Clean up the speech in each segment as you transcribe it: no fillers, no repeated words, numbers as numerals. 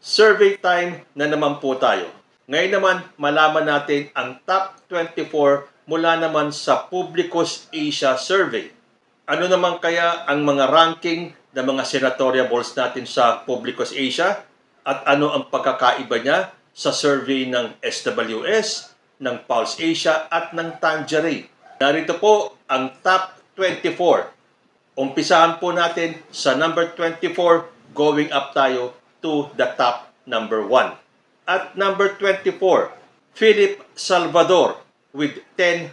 Survey time na naman po tayo. Ngayon naman, malaman natin ang top 24 mula naman sa Publicus Asia Survey. Ano naman kaya ang mga ranking ng mga senatorial balls natin sa Publicus Asia? At ano ang pagkakaiba niya sa survey ng SWS, ng Pulse Asia at ng Tangerine? Narito po ang top 24. Umpisahan po natin sa number 24, going up tayo to the top number 1. At number 24, Philip Salvador with 10%.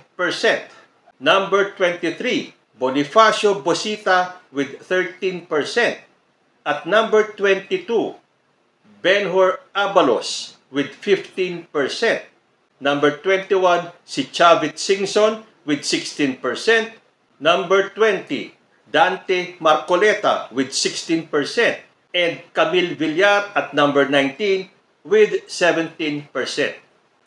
Number 23, Bonifacio Bosita with 13%. At number 22, Benhur Abalos with 15%. Number 21, si Chavit Singson with 16%. Number 20, Dante Marcoleta with 16%. And Camille Villar at number 19 with 17%.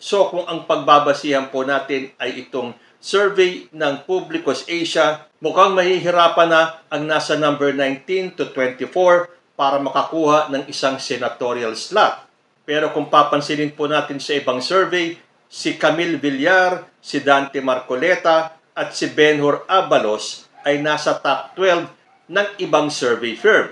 So kung ang pagbabasihan po natin ay itong survey ng Publicus Asia, mukhang mahihirapan na ang nasa number 19 to 24 para makakuha ng isang senatorial slot. Pero kung papansinin po natin sa ibang survey, si Camille Villar, si Dante Marcoleta at si Benhur Abalos ay nasa top 12 ng ibang survey firm.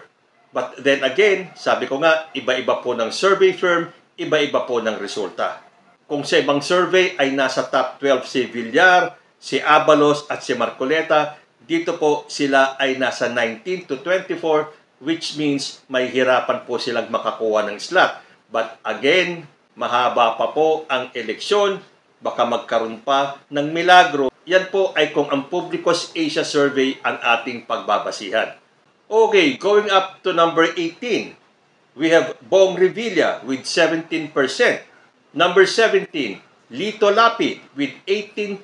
But then again, sabi ko nga, iba-iba po ng survey firm, iba-iba po ng resulta. Kung sa ibang survey ay nasa top 12 si Villar, si Abalos at si Marcoleta, dito po sila ay nasa 19 to 24, which means may hirapan po silang makakuha ng slot. But again, mahaba pa po ang eleksyon, baka magkaroon pa ng milagro. Yan po ay kung ang Publicus Asia Survey ang ating pagbabasihan. Okay, going up to number 18, we have Bong Revilla with 17%. Number 17, Lito Lapid with 18%.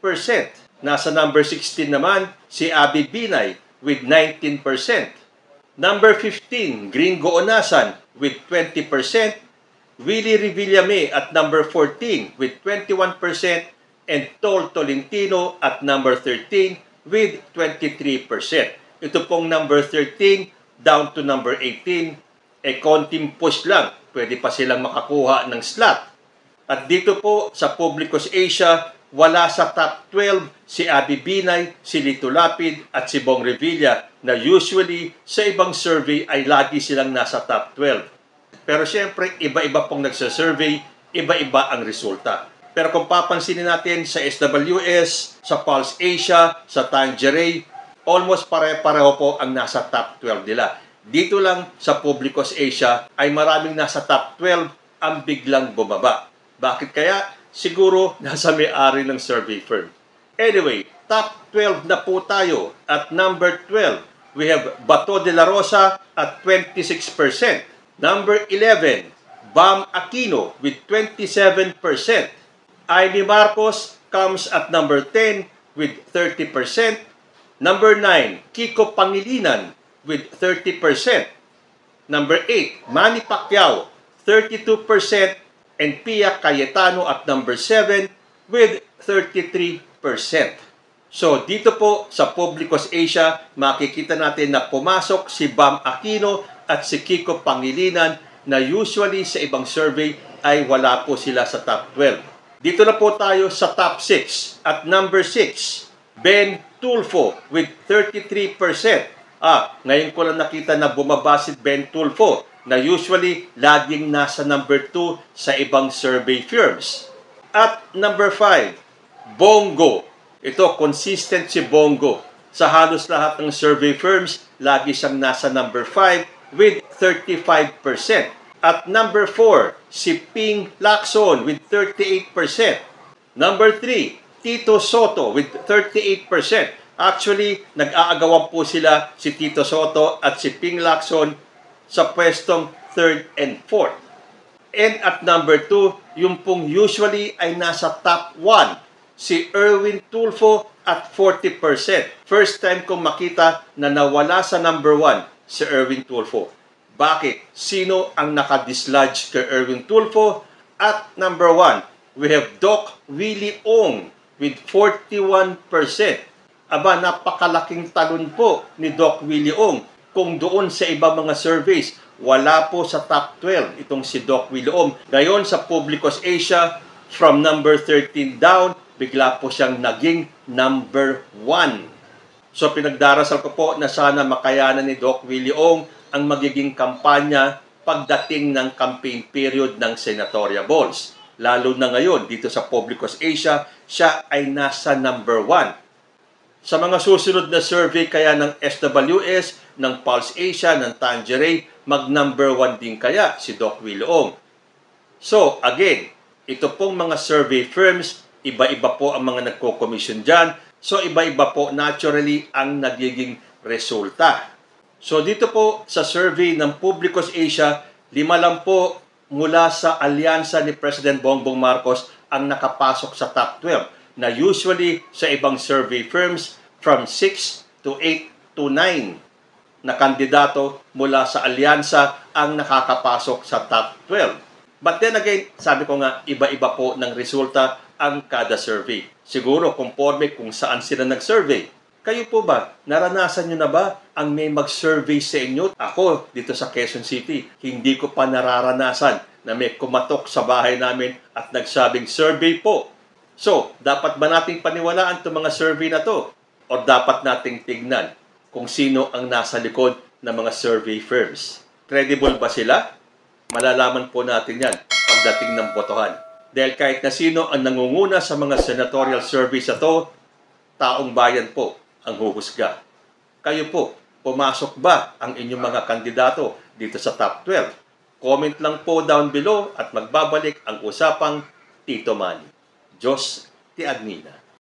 Nasa number 16 naman, si Abby Binay with 19%. Number 15, Gringo Onasan with 20%. Willie Revillame at number 14 with 21%. And Tol Tolentino at number 13 with 23%. Ito pong number 13 down to number 18, konting push lang. Pwede pa silang makakuha ng slot. At dito po sa Publicus Asia, wala sa top 12 si Abby Binay, si Lito Lapid at si Bong Revilla na usually sa ibang survey ay lagi silang nasa top 12. Pero siyempre, iba-iba pong nagsasurvey, iba-iba ang resulta. Pero kung papansinin natin sa SWS, sa Pulse Asia, sa Tangerine, almost pare-pareho po ang nasa top 12 nila. Dito lang sa Publicus Asia ay maraming nasa top 12 ang biglang bumaba. Bakit kaya? Siguro nasa may-ari ng survey firm. Anyway, top 12 na po tayo. At number 12, we have Bato de la Rosa at 26%. Number 11, Bam Aquino with 27%. Amy Marcos comes at number 10 with 30%. Number 9, Kiko Pangilinan with 30%. Number 8, Manny Pacquiao, 32%. And Pia Cayetano at number 7 with 33%. So dito po sa Publicus Asia, makikita natin na pumasok si Bam Aquino at si Kiko Pangilinan na usually sa ibang survey ay wala po sila sa top 12. Dito na po tayo sa top 6. At number 6, Ben Tulfo with 33%. Ngayon ko lang nakita na bumaba si Ben Tulfo na usually laging nasa number 2 sa ibang survey firms. At number 5, Bongo. Ito, consistent si Bongo. Sa halos lahat ng survey firms, lagi siyang nasa number 5 with 35%. At number 4, si Ping Lacson with 38%. Number 3, Tito Soto with 38%. Actually, nag-aagawan po sila si Tito Soto at si Ping Lacson sa pwestong 3rd and 4th. And at number 2, yung pong usually ay nasa top 1, si Erwin Tulfo at 40%. First time kong makita na nawala sa number 1 si Erwin Tulfo. Bakit? Sino ang nakadislodge kay Erwin Tulfo? At number 1, we have Doc Willie Ong with 41%. Aba, napakalaking talon po ni Doc Willie Ong. Kung doon sa ibang mga surveys, wala po sa top 12 itong si Doc Willie-Ong. Ngayon sa Publicos Asia, from number 13 down, bigla po siyang naging number 1. So pinagdarasal ko po na sana makayanan ni Doc Willie-Ong ang magiging kampanya pagdating ng campaign period ng senatorial balls. Lalo na ngayon dito sa Publicos Asia, siya ay nasa number 1. Sa mga susunod na survey kaya ng SWS, ng Pulse Asia, ng Tangeray, mag-number 1 din kaya si Doc Willie-Ong. So, again, ito pong mga survey firms, iba-iba po ang mga nagko-commission dyan. So, iba-iba po naturally ang nagiging resulta. So, dito po sa survey ng Publicos Asia, 5 lang po mula sa alyansa ni President Bongbong Marcos ang nakapasok sa top 12 na usually sa ibang survey firms from 6 to 8 to 9 na kandidato mula sa alyansa ang nakakapasok sa top 12. But then again, sabi ko nga, iba-iba po ng resulta ang kada survey. Siguro conforme kung saan sila nag-survey. Kayo po ba, naranasan nyo na ba ang may mag-survey sa inyo? Ako, dito sa Quezon City, hindi ko pa nararanasan na may kumatok sa bahay namin at nagsabing survey po. So, dapat ba nating paniwalaan itong mga survey na to? O dapat nating tignan kung sino ang nasa likod ng mga survey firms? Credible ba sila? Malalaman po natin yan pagdating ng botohan. Dahil kahit na sino ang nangunguna sa mga senatorial surveys na to, taong bayan po ang huhusga. Kayo po, pumasok ba ang inyong mga kandidato dito sa top 12? Comment lang po down below at magbabalik ang usapang Tito Manny. Diyos ti Admina.